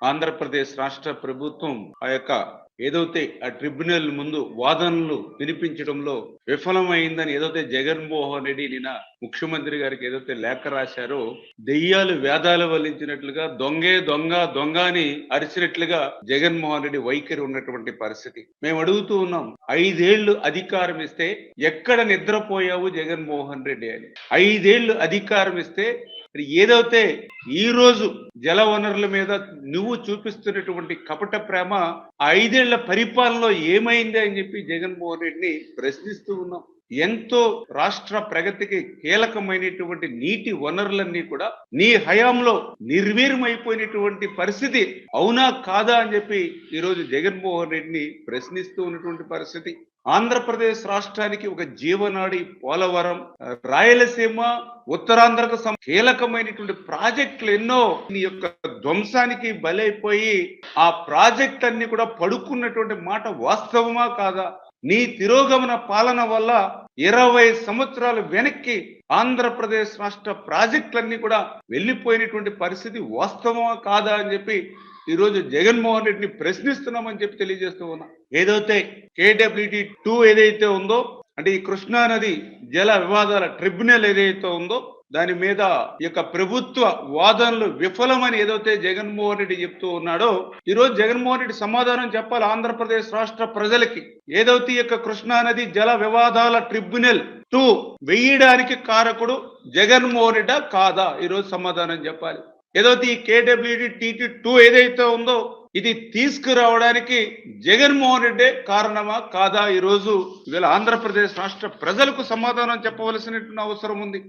ఆంధ్రప్రదేశ్ రాష్ట్ర ప్రభుత్వం ఆ యొక్క ఏదైతే ఆ ట్రిబ్యునల్ ముందు వాదనలు వినిపించడంలో విఫలమైందని ఏదైతే జగన్మోహన్ రెడ్డి నిన్న ముఖ్యమంత్రి గారికి ఏదైతే లేఖ రాశారో, దెయ్యాలు వేదాలు వల్లించినట్లుగా దొంగే దొంగ దొంగ అని అరిచినట్లుగా జగన్మోహన్ రెడ్డి వైఖరి ఉన్నటువంటి పరిస్థితి. మేము అడుగుతూ ఉన్నాం, 5 ఏళ్లు అధికారం ఇస్తే ఎక్కడ నిద్రపోయావు జగన్మోహన్ రెడ్డి అని. 5 ఏళ్లు అధికారం ఇస్తే ఏదైతే ఈ రోజు జల వనరుల మీద నువ్వు చూపిస్తున్నటువంటి కపట ప్రేమ 5 ఏళ్ల పరిపాలనలో ఏమైంది అని చెప్పి జగన్మోహన్ రెడ్డిని ప్రశ్నిస్తూ ఉన్నాం. ఎంతో రాష్ట్ర ప్రగతికి కీలకమైనటువంటి నీటి వనరులన్నీ కూడా నీ హయాంలో నిర్వీర్యమైపోయినటువంటి పరిస్థితి అవునా కాదా అని చెప్పి ఈరోజు జగన్మోహన్ రెడ్డిని ప్రశ్నిస్తూ ఉన్నటువంటి పరిస్థితి. ఆంధ్రప్రదేశ్ రాష్ట్రానికి ఒక జీవనాడి పోలవరం, రాయలసీమ, ఉత్తరాంధ్రకు కీలకమైనటువంటి ప్రాజెక్టులు ఎన్నో నీ యొక్క ధ్వంసానికి బలైపోయి ఆ ప్రాజెక్టులన్నీ కూడా పడుకున్నటువంటి మాట వాస్తవమా కాదా? నీ తిరోగమన పాలన వల్ల 20 సంవత్సరాలు వెనక్కి ఆంధ్రప్రదేశ్ రాష్ట్ర ప్రాజెక్టులన్నీ కూడా వెళ్ళిపోయినటువంటి పరిస్థితి వాస్తవమా కాదా అని చెప్పి ఈరోజు జగన్మోహన్ రెడ్డిని ప్రశ్నిస్తున్నామని చెప్పి తెలియజేస్తూ ఉన్నా. ఏదైతే KWT2 ఏదైతే ఉందో, అంటే ఈ కృష్ణా నది జల వివాదాల ట్రిబ్యునల్ ఏదైతే ఉందో దాని మీద ఈ యొక్క ప్రభుత్వ వాదనలు విఫలమని ఏదైతే జగన్మోహన్ రెడ్డి చెప్తూ ఉన్నాడో, ఈరోజు జగన్మోహన్ రెడ్డి సమాధానం చెప్పాలి ఆంధ్రప్రదేశ్ రాష్ట్ర ప్రజలకి. ఏదైతే ఈ యొక్క కృష్ణా నది జల వివాదాల ట్రిబ్యునల్ 2 వేయడానికి కారకుడు జగన్మోహన్ రెడ్డి కాదా? ఈరోజు సమాధానం చెప్పాలి. ఏదైతే ఈ KWT2 ఏదైతే ఉందో ఇది తీసుకురావడానికి జగన్మోహన్ రెడ్డి కారణమా కాదా? ఈరోజు ఇవాళ ఆంధ్రప్రదేశ్ రాష్ట్ర ప్రజలకు సమాధానం చెప్పవలసినటువంటి అవసరం ఉంది.